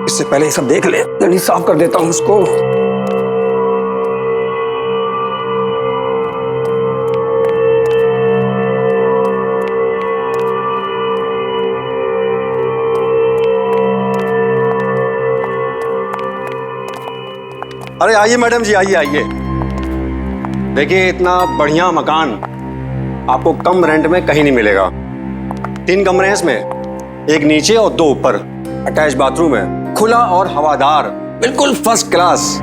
इससे पहले ये सब देख ले, जल्दी साफ कर देता हूँ उसको। अरे आइए मैडम जी, आइए आइए। देखिए इतना बढ़िया मकान आपको कम रेंट में कहीं नहीं मिलेगा। 3 कमरे हैं इसमें, एक नीचे और 2 ऊपर। अटैच बाथरूम है, खुला और हवादार, बिल्कुल फर्स्ट क्लास।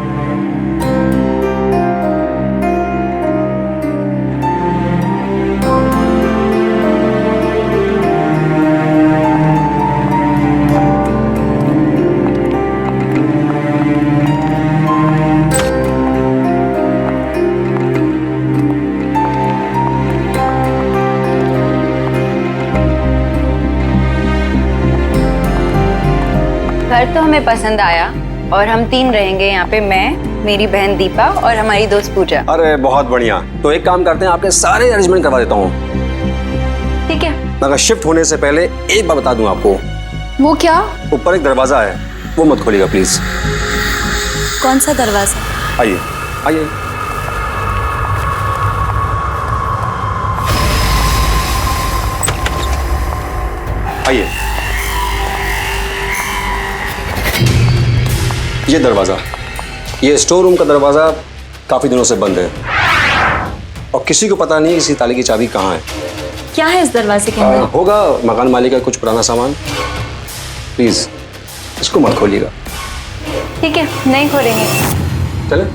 घर तो हमें पसंद आया और हम 3 रहेंगे यहाँ पे, मैं, मेरी बहन दीपा और हमारी दोस्त पूजा। अरे बहुत बढ़िया। तो एक काम करते हैं, आपके सारे अरेंजमेंट करवा देता हूँ। ठीक है। मगर शिफ्ट होने से पहले एक बात बता दूं आपको। वो क्या? ऊपर एक दरवाजा है, वो मत खोलिएगा प्लीज। कौन सा दरवाजा? आइए आइए। आइए। ये दरवाजा, ये स्टोर रूम का दरवाजा काफी दिनों से बंद है और किसी को पता नहीं इसी ताले की चाबी कहाँ है। क्या है इस दरवाजे के अंदर? होगा मकान मालिक का कुछ पुराना सामान। प्लीज इसको मत खोलिएगा। ठीक है, नहीं खोलेंगे। चले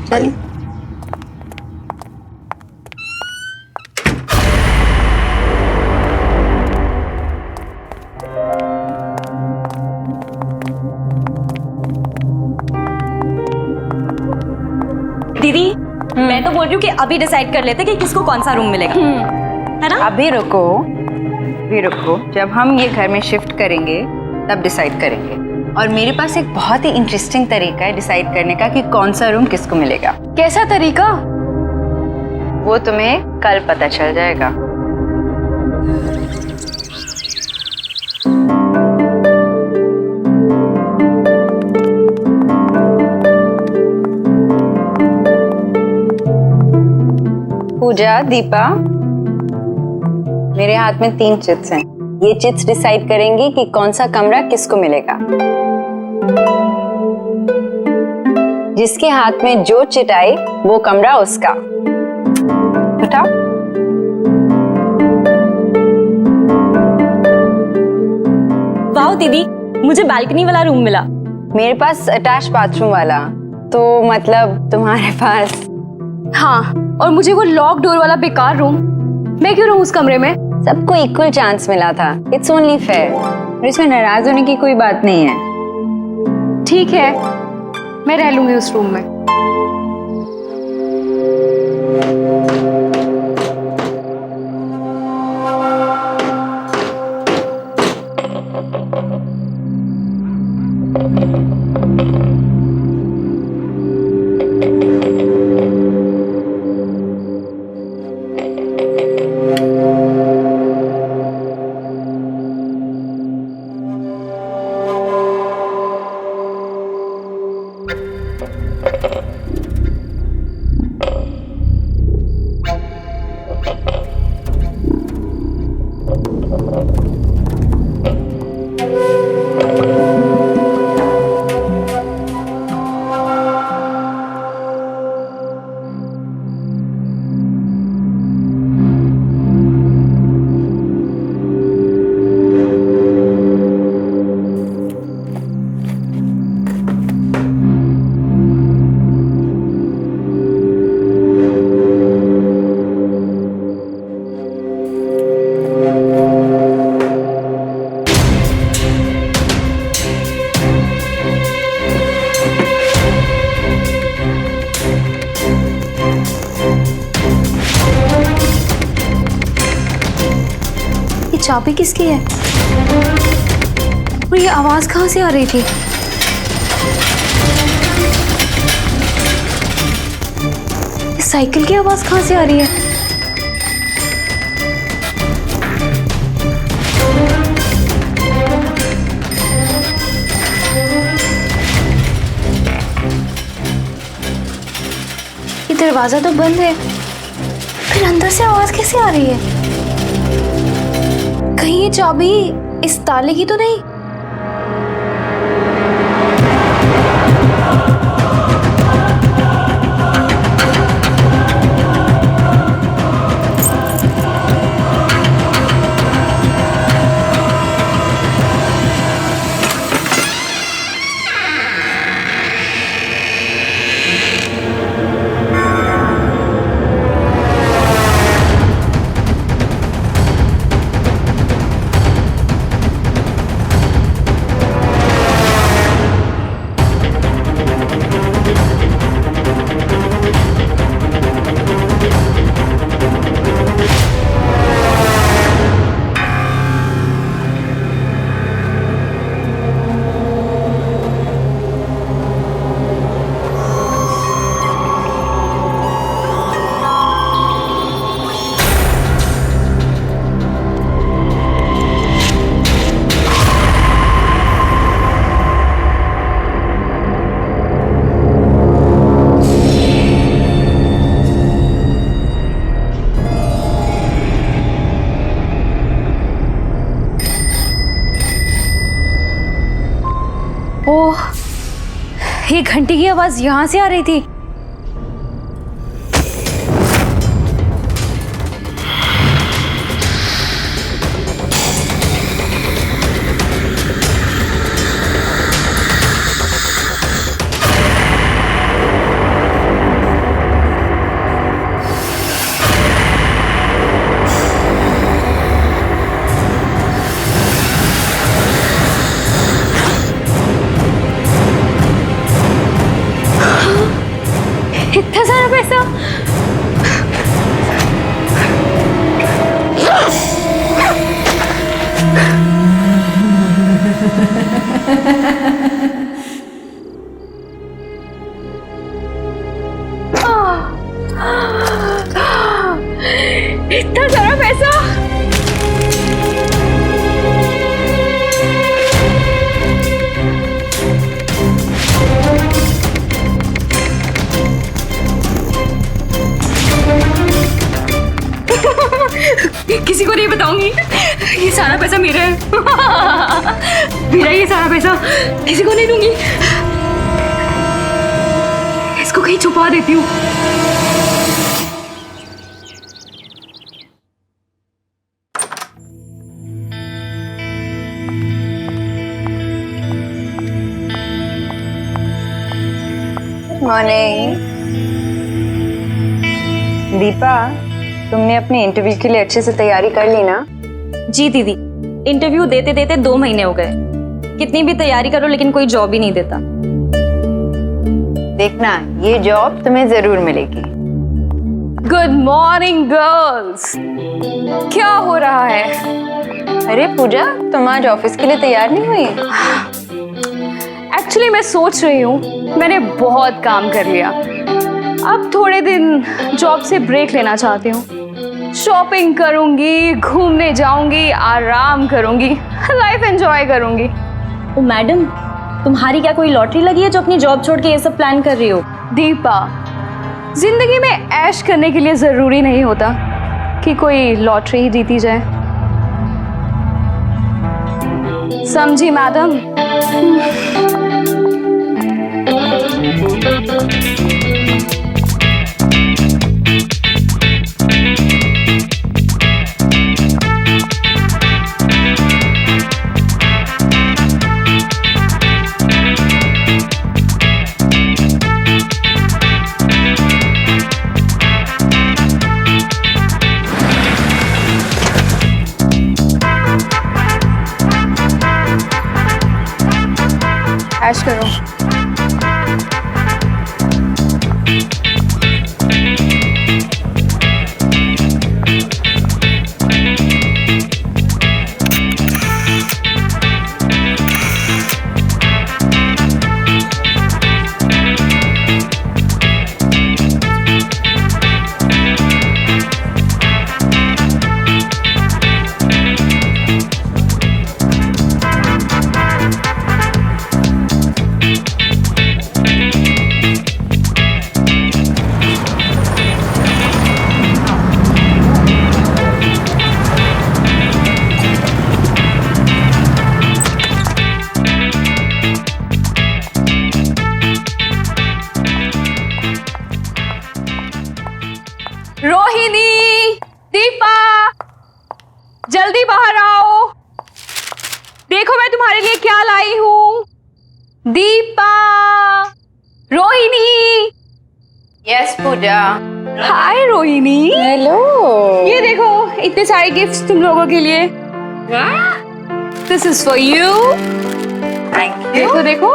चलिए। दीदी, मैं तो बोल रही हूँ कि अभी डिसाइड कर लेते कि किसको कौन सा रूम मिलेगा, है ना? अभी रुको, अभी रुको। जब हम ये घर में शिफ्ट करेंगे तब डिसाइड करेंगे। और मेरे पास एक बहुत ही इंटरेस्टिंग तरीका है डिसाइड करने का कि कौन सा रूम किसको मिलेगा। कैसा तरीका? वो तुम्हें कल पता चल जाएगा। पूजा, दीपा, मेरे हाथ में 3 चिट्स हैं। ये चिट्स डिसाइड करेंगी कि कौन सा कमरा किसको मिलेगा। जिसके हाथ में जो चिट आई वो कमरा उसका। उठाओ। वाह दीदी, मुझे बालकनी वाला रूम मिला। मेरे पास अटैच बाथरूम वाला, तो मतलब तुम्हारे पास। हाँ, और मुझे वो लॉक डोर वाला बेकार रूम। मैं क्यों रहूं उस कमरे में? सबको इक्वल चांस मिला था। It's only fair. और इसमें नाराज होने की कोई बात नहीं है। ठीक है, मैं रह लूंगी उस रूम में। चाबी किसकी है? और ये आवाज कहाँ से आ रही थी? इस साइकिल की आवाज कहाँ से आ रही है? दरवाजा तो बंद है, फिर अंदर से आवाज कैसे आ रही है? कहीं ये चाबी इस ताले की तो नहीं? ओह, ये घंटी की आवाज यहाँ से आ रही थी। इतना सारा पैसा। इतना सारा पैसा। किसी को नहीं बताऊंगी, ये सारा पैसा मेरा है। मेरा ये सारा पैसा किसी को नहीं दूंगी, इसको कहीं छुपा देती हूँ। मॉर्निंग दीपा, तुमने अपने इंटरव्यू के लिए अच्छे से तैयारी कर ली ना? जी दीदी, इंटरव्यू देते देते 2 महीने हो गए। कितनी भी तैयारी करो लेकिन कोई जॉब ही नहीं देता। देखना, ये जॉब तुम्हें जरूर मिलेगी। गुड मॉर्निंग गर्ल्स, क्या हो रहा है? अरे पूजा, तुम आज ऑफिस के लिए तैयार नहीं हुई? एक्चुअली मैं सोच रही हूँ, मैंने बहुत काम कर लिया, अब थोड़े दिन जॉब से ब्रेक लेना चाहती हूँ। शॉपिंग करूंगी, घूमने जाऊंगी, आराम करूंगी, लाइफ एंजॉय करूंगी। ओ मैडम, तुम्हारी क्या कोई लॉटरी लगी है जो अपनी जॉब छोड़ के ये सब प्लान कर रही हो? दीपा, जिंदगी में ऐश करने के लिए जरूरी नहीं होता कि कोई लॉटरी ही जीती जाए, समझी मैडम? ऐश करो। तुम्हारे लिए क्या लाई हूँ। Deepa, Rohini. Yes Pooja. Hi Rohini. Hello. ये देखो इतने सारे गिफ्ट्स तुम लोगों के लिए। This is for you. Thank देखो देखो।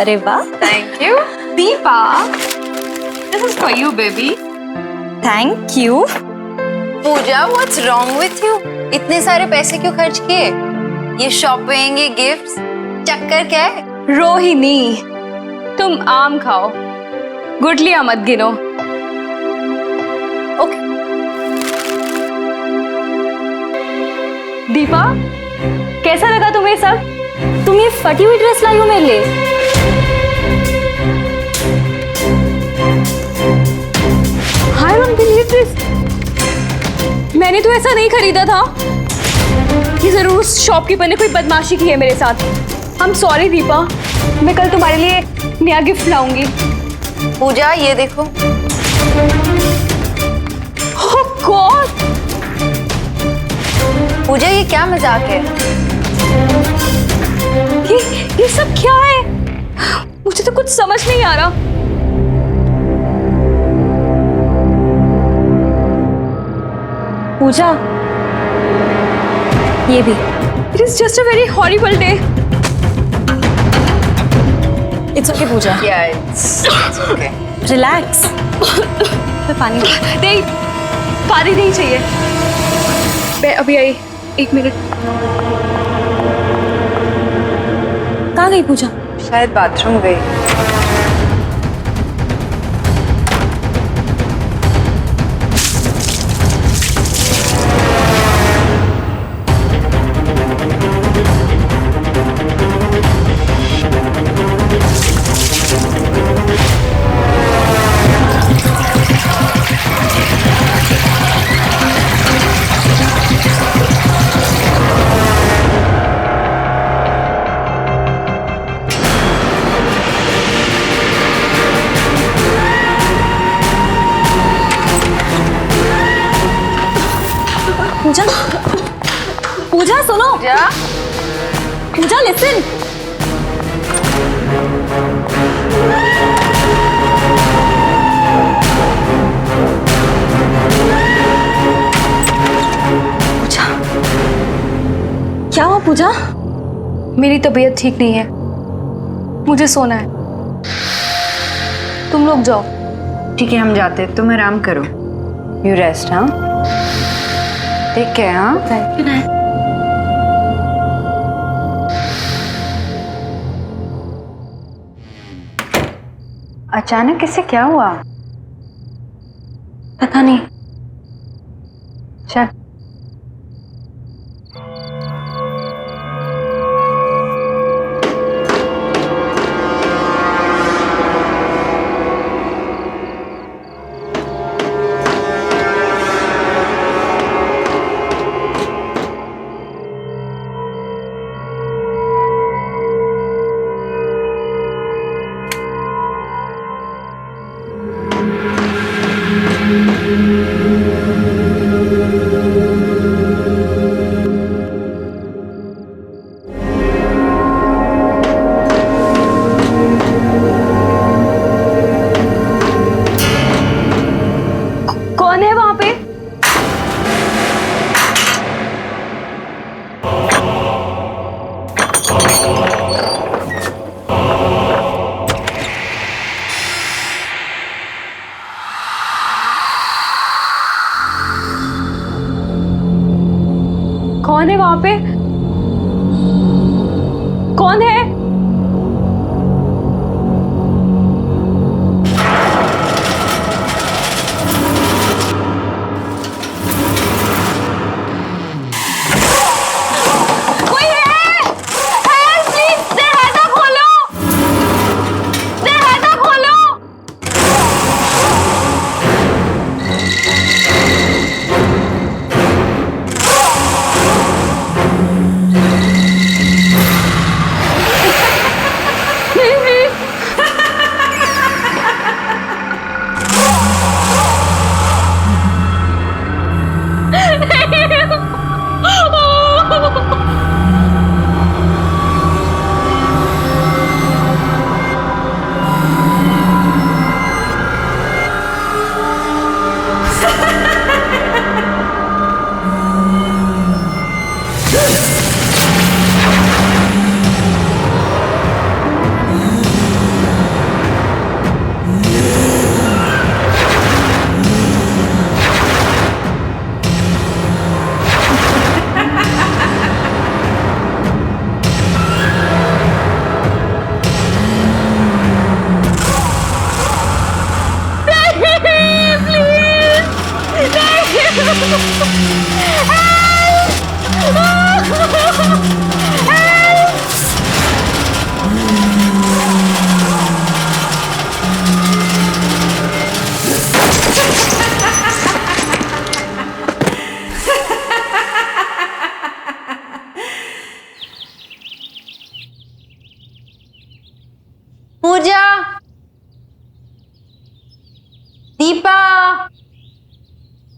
अरे वाह, thank you. Deepa, this is for you baby. Thank you. Pooja what's wrong with you? इतने सारे पैसे क्यों खर्च किए? ये शॉपिंग, ये गिफ्ट्स, चक्कर क्या है? रोहिणी, तुम आम खाओ, गुठलियां मत गिनो। ओके। दीपा, कैसा लगा तुम्हें सब? तुम ये फटी हुई ड्रेस लाई हो मेरे लिए? I don't believe this. मैंने तो ऐसा नहीं खरीदा था। ये जरूर उस शॉपकीपर ने कोई बदमाशी की है मेरे साथ। आई एम सॉरी दीपा, मैं कल तुम्हारे लिए नया गिफ्ट लाऊंगी। पूजा ये देखो। ओह गॉड, पूजा ये क्या मजाक है? ये सब क्या है? मुझे तो कुछ समझ नहीं आ रहा। पूजा, ये भी। It is just a very horrible day. It's okay Pooja, it's okay. Relax. मैं पानी नहीं, पानी नहीं चाहिए। मैं अभी आई, 1 मिनट। कहाँ गई पूजा? शायद बाथरूम गई। पूजा, पूजा सुनो। पूजा, पूजा लिसन। पूजा, क्या हुआ पूजा? मेरी तबीयत ठीक नहीं है, मुझे सोना है। तुम लोग जाओ। ठीक है हम जाते हैं, तुम आराम करो। You rest. हाँ ठीक है। हाँ अचानक इससे क्या हुआ? पता नहीं। चल। कौन है वहां पे? कौन है वहां पे? कौन है? कोई है? Help, please! दरवाजा खोलो! दरवाजा खोलो!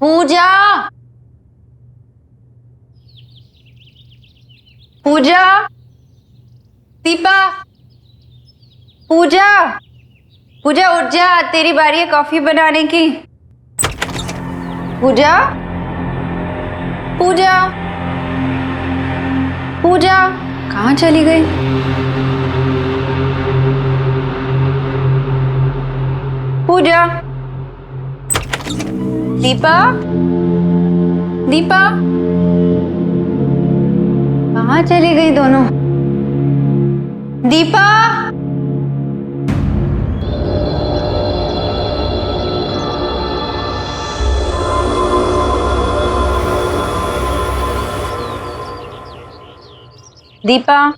पूजा, पूजा, दीपा, पूजा, पूजा उठ जा, तेरी बारी है कॉफी बनाने की। पूजा, पूजा, पूजा कहाँ चली गई? पूजा, दीपा, दीपा, कहाँ चली गई दोनों? दीपा, दीपा,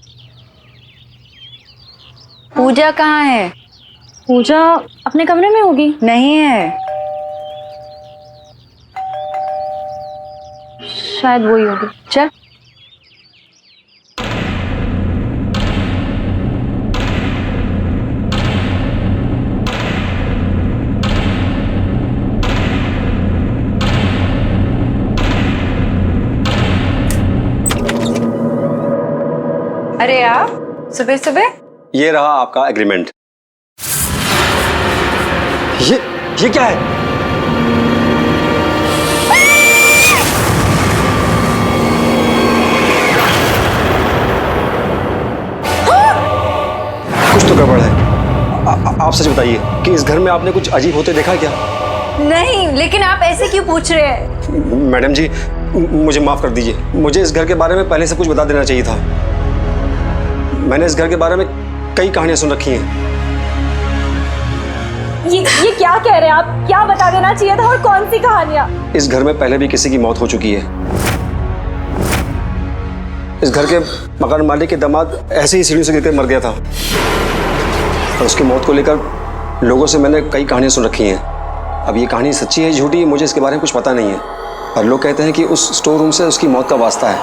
पूजा कहाँ है? पूजा अपने कमरे में होगी। नहीं है, शायद वही होगी। चल। अरे आप सुबह सुबह? ये रहा आपका एग्रीमेंट। ये क्या है? कुछ तो गड़बड़ है। आप सच बताइए कि इस घर में आपने कुछ अजीब होते देखा क्या? नहीं, लेकिन आप ऐसे क्यों पूछ रहे हैं? मैडम जी, मुझे माफ कर दीजिए। मुझे इस घर के बारे में पहले से कुछ बता देना चाहिए था। मैंने इस घर के बारे में कई कहानियां सुन रखी हैं। ये क्या कह रहे हैं आप? क्या बता देना चाहिए था और कौन सी कहानियां? इस घर में पहले भी किसी की मौत हो चुकी है। इस घर के मकान मालिक के दामाद ऐसे ही सीढ़ियों से गिरकर मर गया था और उसकी मौत को लेकर लोगों से मैंने कई कहानियां सुन रखी हैं। अब ये कहानी सच्ची है झूठी, मुझे इसके बारे में कुछ पता नहीं है, पर लोग कहते हैं कि उस स्टोर रूम से उसकी मौत का वास्ता है।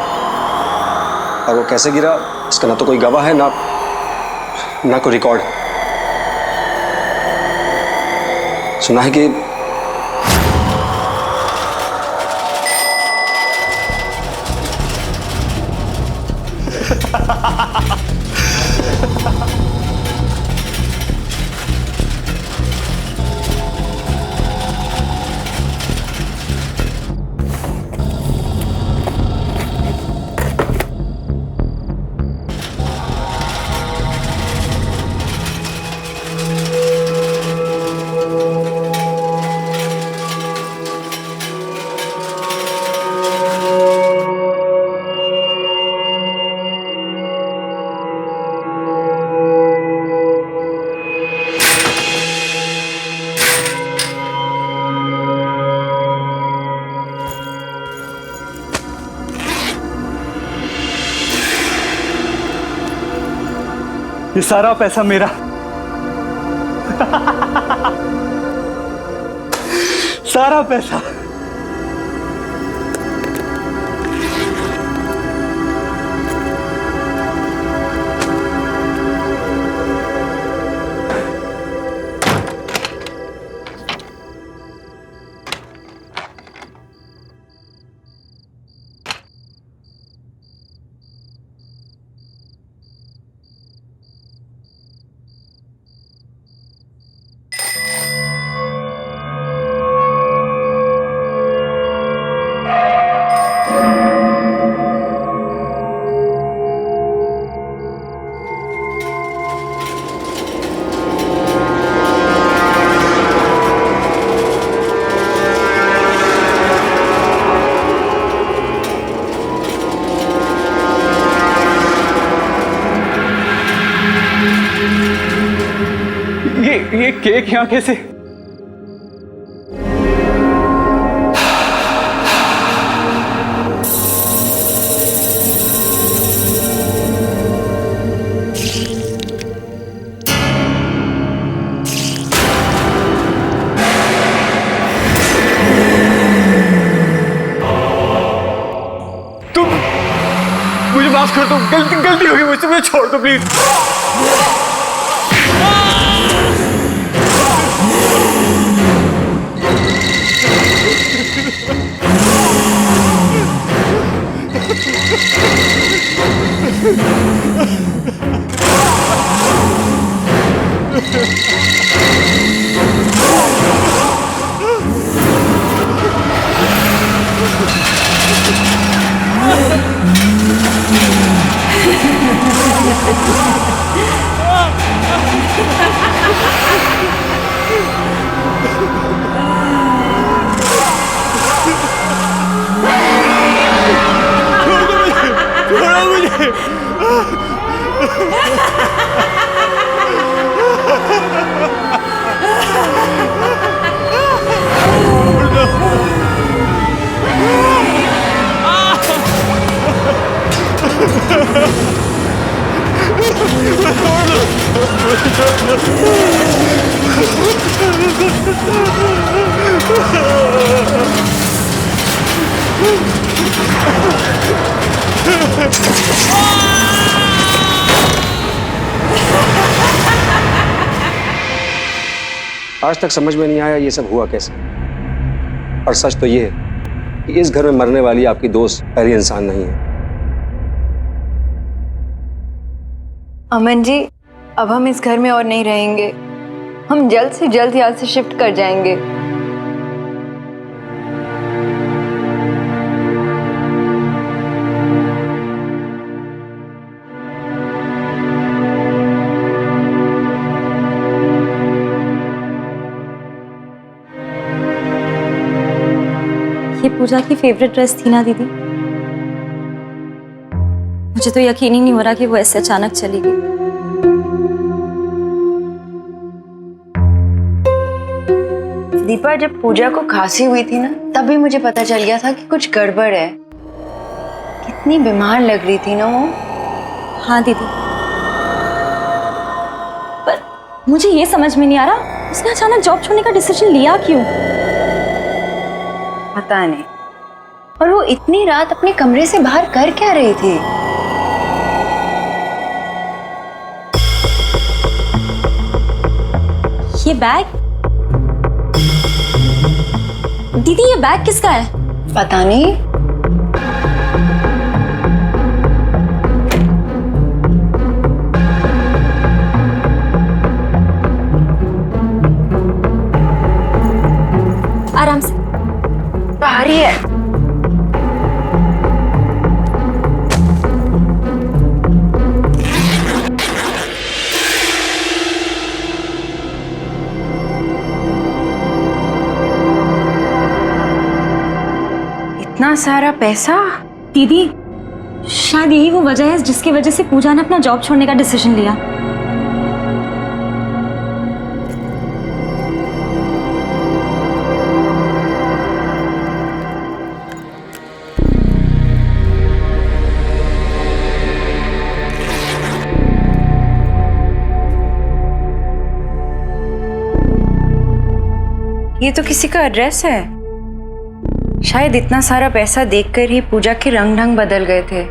और वो कैसे गिरा इसका ना तो कोई गवाह है ना कोई रिकॉर्ड। सुना है कि ये सारा पैसा मेरा सारा पैसा। ये केक यहाँ कैसे? तुम मुझे माफ कर दो, गलती हो गई मुझसे, मुझे छोड़ दो प्लीज। छोड़ो मुझे। आज तक समझ में नहीं आया ये सब हुआ कैसे। और सच तो ये है कि इस घर में मरने वाली आपकी दोस्त पहली इंसान नहीं है। अमन जी, अब हम इस घर में और नहीं रहेंगे। हम जल्द से जल्द यहाँ से शिफ्ट कर जाएंगे। ये पूजा की फेवरेट ड्रेस थी ना दीदी? मुझे तो यकीन ही नहीं हो रहा कि वो ऐसे अचानक चली गई। दीपा, जब पूजा को खांसी हुई थी ना, तभी मुझे पता चल गया था कि कुछ गड़बड़ है। कितनी बीमार लग रही थी ना वो। हाँ दीदी, पर मुझे ये समझ में नहीं आ रहा उसने अचानक जॉब छोड़ने का डिसीजन लिया क्यों? पता नहीं। और वो इतनी रात अपने कमरे से बाहर कर क्या रही थी? ये बैग? दीदी, ये बैग किसका है? पता नहीं। आराम से। भारी है। इतना सारा पैसा? दीदी, शायद यही वो वजह है जिसकी वजह से पूजा ने अपना जॉब छोड़ने का डिसीजन लिया। ये तो किसी का एड्रेस है। शायद इतना सारा पैसा देखकर ही पूजा के रंग ढंग बदल गए थे।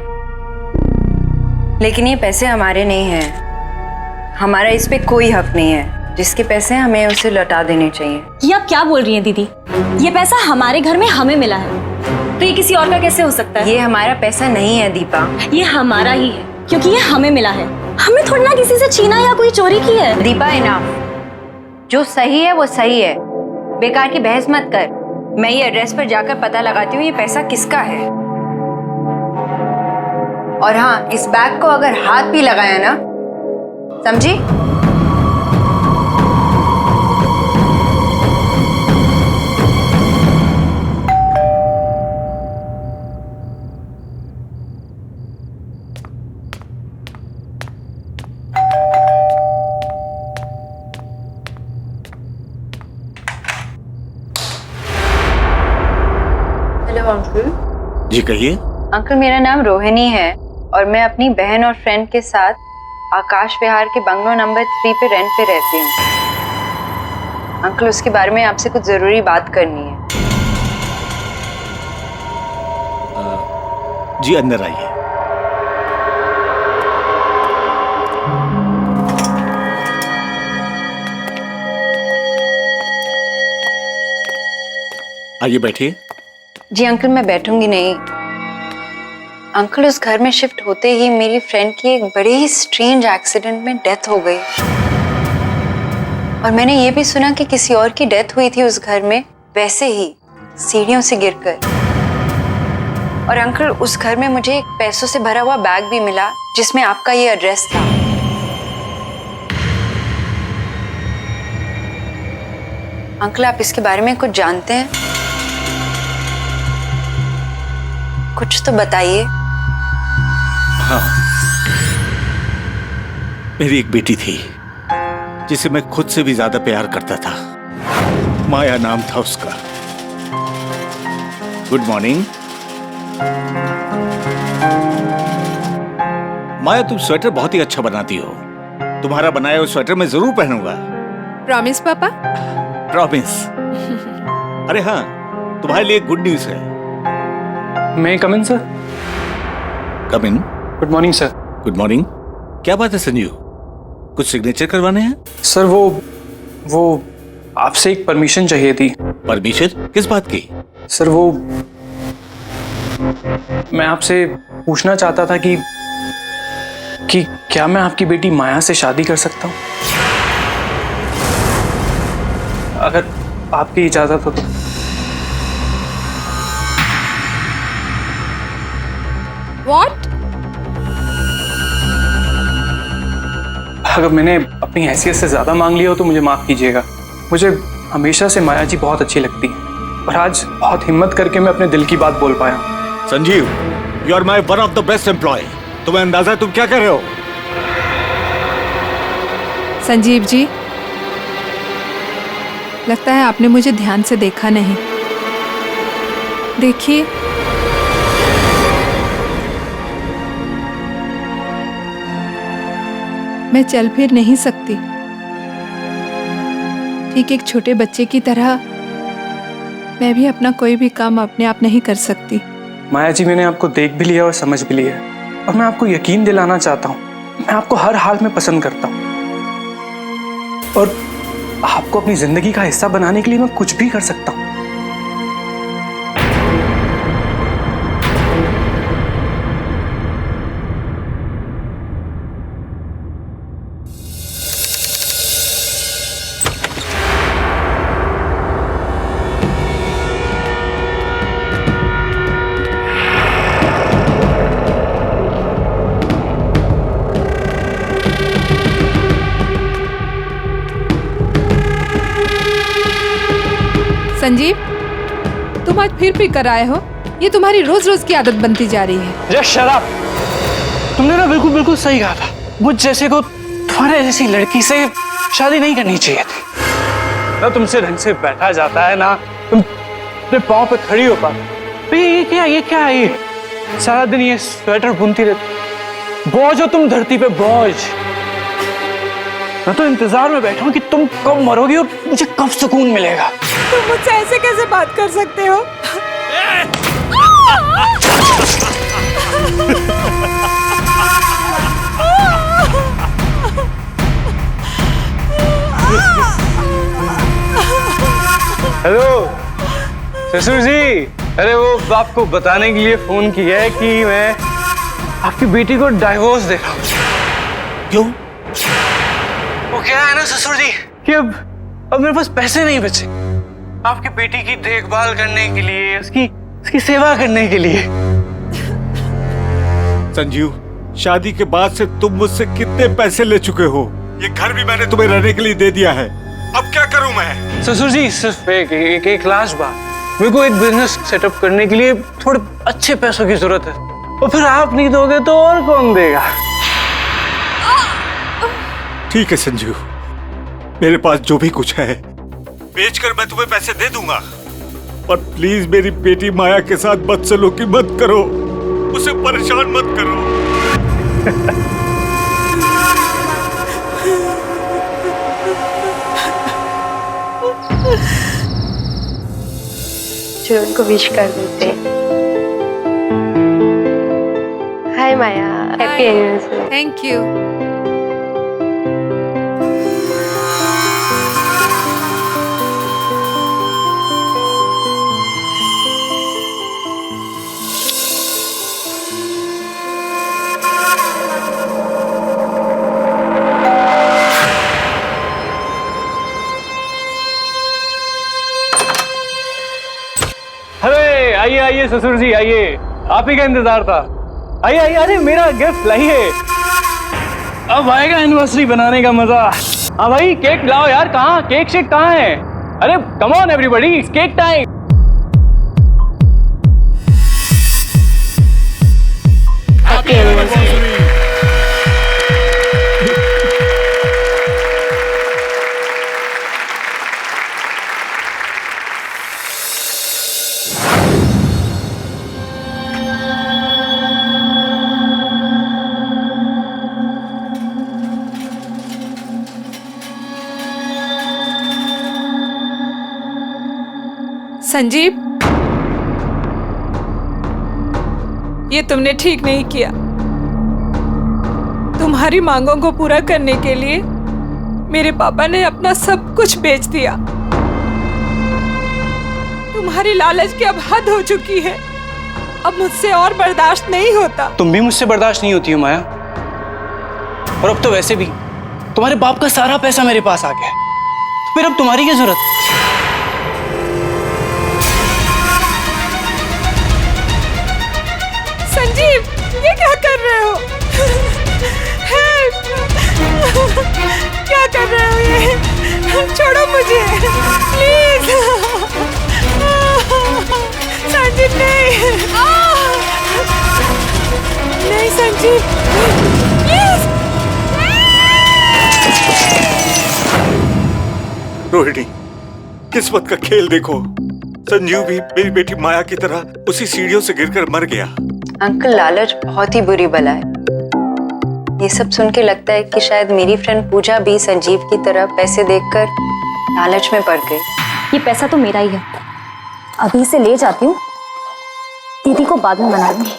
लेकिन ये पैसे हमारे नहीं हैं। हमारा इस पे कोई हक नहीं है। जिसके पैसे हैं हमें उसे लौटा देने चाहिए। ये आप क्या बोल रही हैं दीदी? ये पैसा हमारे घर में हमें मिला है, तो ये किसी और का कैसे हो सकता है? ये हमारा पैसा नहीं है दीपा। ये हमारा ही है क्योंकि ये हमें मिला है। हमने थोड़ी ना किसी से छीना या कोई चोरी की है। दीपा, इनाम। जो सही है वो सही है। बेकार की बहस मत कर। मैं ये एड्रेस पर जाकर पता लगाती हूँ ये पैसा किसका है। और हाँ, इस बैग को अगर हाथ भी लगाया ना, समझी? Hello uncle. जी कहिए। अंकल, मेरा नाम रोहिणी है और मैं अपनी बहन और फ्रेंड के साथ आकाश विहार के बंगलो नंबर 3 पे रेंट पे रहती हूँ। अंकल, उसके बारे में आपसे कुछ जरूरी बात करनी है। जी अंदर आइए। आइए बैठिए। जी अंकल, मैं बैठूंगी नहीं। अंकल, उस घर में शिफ्ट होते ही मेरी फ्रेंड की एक बड़े ही स्ट्रेंज एक्सीडेंट में डेथ हो गई। और मैंने ये भी सुना कि किसी और की डेथ हुई थी उस घर में, वैसे ही सीढ़ियों से गिरकर। और अंकल, उस घर में मुझे एक पैसों से भरा हुआ बैग भी मिला जिसमें आपका ये एड्रेस था। अंकल, आप इसके बारे में कुछ जानते हैं? कुछ तो बताइए। हाँ, मेरी एक बेटी थी जिसे मैं खुद से भी ज्यादा प्यार करता था। माया नाम था उसका। Good morning. माया, तुम स्वेटर बहुत ही अच्छा बनाती हो। तुम्हारा बनाया हुआ स्वेटर मैं जरूर पहनूंगा। प्रॉमिस पापा? प्रॉमिस। अरे हाँ, तुम्हारे लिए गुड न्यूज है। मैं come in sir? Come in. Good morning sir. Good morning. क्या बात है संजीव, कुछ सिग्नेचर करवाने हैं? सर वो आपसे एक परमिशन चाहिए थी। परमिशन किस बात की? सर वो मैं आपसे पूछना चाहता था कि क्या मैं आपकी बेटी माया से शादी कर सकता हूँ, अगर आपकी इजाजत हो तो। What? अगर मैंने अपनी हैसियत से ज्यादा मांग लिया हो तो मुझे माफ कीजिएगा। मुझे हमेशा से माया जी बहुत अच्छी लगती हैं और आज बहुत हिम्मत करके मैं अपने दिल की बात बोल पाया हूँ। Sanjeev, you are my one of the best employ. तुम्हें अंदाजा है तुम क्या कर रहे हो? संजीव जी, लगता है आपने मुझे ध्यान से देखा नहीं। देखिए, मैं चल फिर नहीं सकती। ठीक एक छोटे बच्चे की तरह मैं भी अपना कोई भी काम अपने आप नहीं कर सकती। माया जी, मैंने आपको देख भी लिया और समझ भी लिया और मैं आपको यकीन दिलाना चाहता हूँ, मैं आपको हर हाल में पसंद करता हूँ और आपको अपनी जिंदगी का हिस्सा बनाने के लिए मैं कुछ भी कर सकता हूँ। संजीव, तुम आज फिर पी कर आए हो। ये तुम्हारी रोज रोज की आदत बनती जा रही है। Just shut up. तुमने ना बिल्कुल सही कहा था। मुझ जैसे को तुम्हारे जैसी लड़की से शादी नहीं करनी चाहिए थी। ना तुमसे ढंग से बैठा जाता है, ना तुम अपने पाँव पे खड़ी हो पाती। ये क्या है ये? सारा दिन ये स्वेटर बुनती रहती। बोझ हो तुम धरती पे, बोझ। मैं तो इंतजार में बैठा हूँ कि तुम कब मरोगी और मुझे कब सुकून मिलेगा। तुम मुझसे ऐसे कैसे बात कर सकते हो? हेलो ससुर जी। अरे वो आपको बताने के लिए फोन किया है कि मैं आपकी बेटी को डाइवोर्स दे रहा हूँ। क्यों? वो क्या है ना ससुर जी कि अब मेरे पास पैसे नहीं बचे आपकी बेटी की देखभाल करने के लिए, उसकी सेवा करने के लिए। संजीव, शादी के बाद से तुम मुझसे कितने पैसे ले चुके हो? ये घर भी मैंने तुम्हें रहने के लिए दे दिया है। अब क्या करूं मैं? ससुर जी, सिर्फ एक लास्ट बात, मेरे को एक बिजनेस सेटअप करने के लिए थोड़े अच्छे पैसों की जरूरत है और फिर आप नहीं दोगे तो और कौन देगा? ठीक है संजीव, मेरे पास जो भी कुछ है बेचकर मैं तुम्हें पैसे दे दूंगा, पर प्लीज मेरी बेटी माया के साथ बदसलूकी मत करो, उसे परेशान मत करो। जो उनको विश कर देते। हाय माया, हैप्पी एनिवर्सरी। Thank you. आइए ससुर जी आइए, आप ही का इंतजार था। आइए आइए, अरे मेरा गिफ्ट लाइए, अब आएगा एनिवर्सरी बनाने का मजा। हाँ भाई केक लाओ यार, कहाँ केक शेक कहाँ है? अरे come on everybody, it's cake time. Sanjeev, ये तुमने ठीक नहीं किया। तुम्हारी मांगों को पूरा करने के लिए मेरे पापा ने अपना सब कुछ बेच दिया। तुम्हारी लालच की अब हद हो चुकी है, अब मुझसे और बर्दाश्त नहीं होता। तुम भी मुझसे बर्दाश्त नहीं होती हो माया, और अब तो वैसे भी तुम्हारे बाप का सारा पैसा मेरे पास आ गया है, तो फिर अब तुम्हारी क्या जरूरत? संजीव, ये क्या कर रहे हो? Help! क्या कर रहे हो ये? छोड़ो मुझे, प्लीज। संजीव नहीं, नहीं संजीव, प्लीज। रोहिणी, किस्मत का खेल देखो। संजीव भी मेरी बेटी माया की तरह उसी सीढ़ियों से गिरकर मर गया। अंकल, लालच बहुत ही बुरी बला है। ये सब सुन के लगता है कि शायद मेरी फ्रेंड पूजा भी संजीव की तरह पैसे देखकर लालच में पड़ गई। ये पैसा तो मेरा ही है, अभी इसे ले जाती हूँ, दीदी को बाद में मना लूंगी।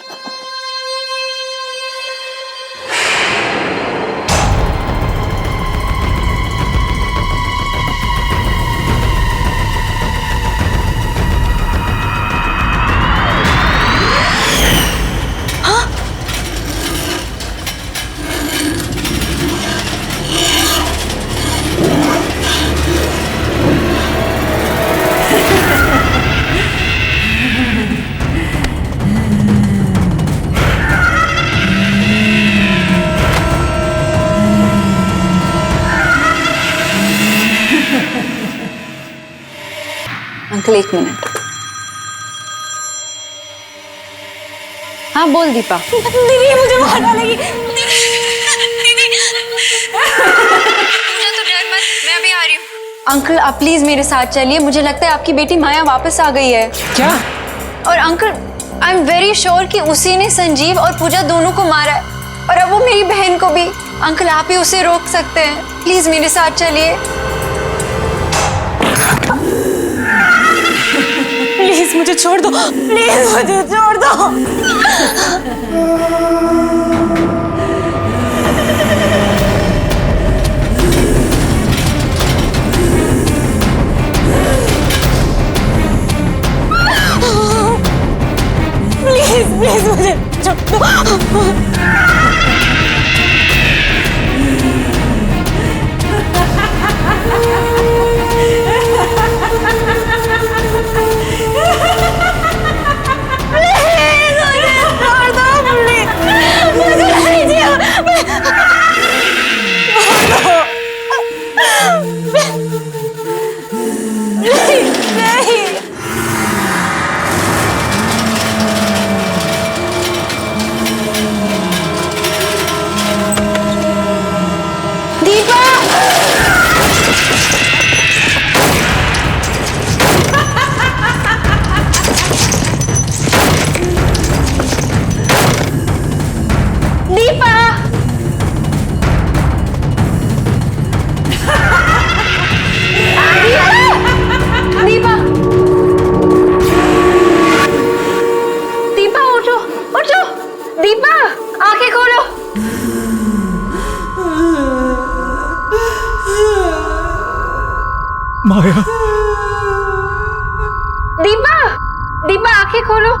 अंकल, एक मिनट। हाँ बोल दीपा। दीदी मुझे मार डालेगी। पूजा तो डर मत, मैं अभी आ रही हूँ। अंकल, आप प्लीज मेरे साथ चलिए, मुझे लगता है आपकी बेटी माया वापस आ गई है। क्या? और uncle, I am very sure कि उसी ने संजीव और पूजा दोनों को मारा है, और अब वो मेरी बहन को भी। अंकल, आप ही उसे रोक सकते हैं, प्लीज मेरे साथ चलिए। प्लीज मुझे छोड़ दो, प्लीज मुझे छोड़ दो। प्लीज प्लीज मुझे छोड़ दो। माया, दीपा, दीपा आंखें खोलो।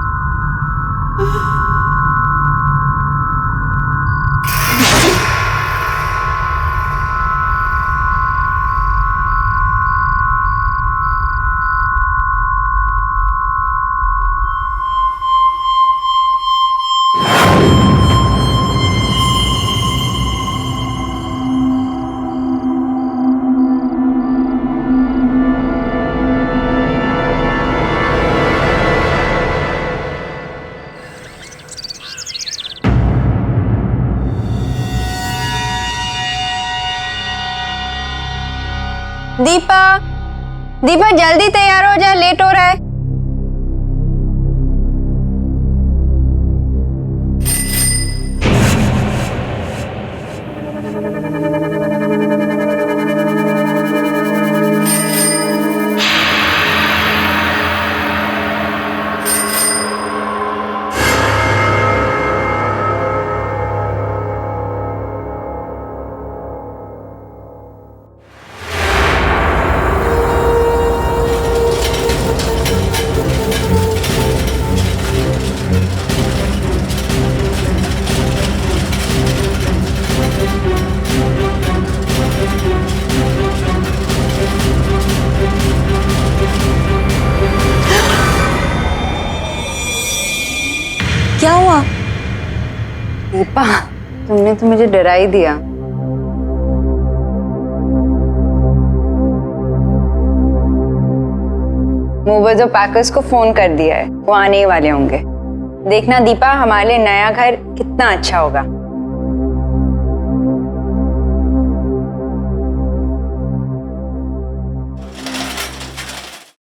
दीपा, दीपा जल्दी तैयार हो जा, लेट हो रहा है। क्या हुआ? दीपा, तुमने तो मुझे डरा ही दिया। मूवर्स और पैकर्स को फोन कर दिया है, वो आने ही वाले होंगे। देखना दीपा, हमारे लिए नया घर कितना अच्छा होगा।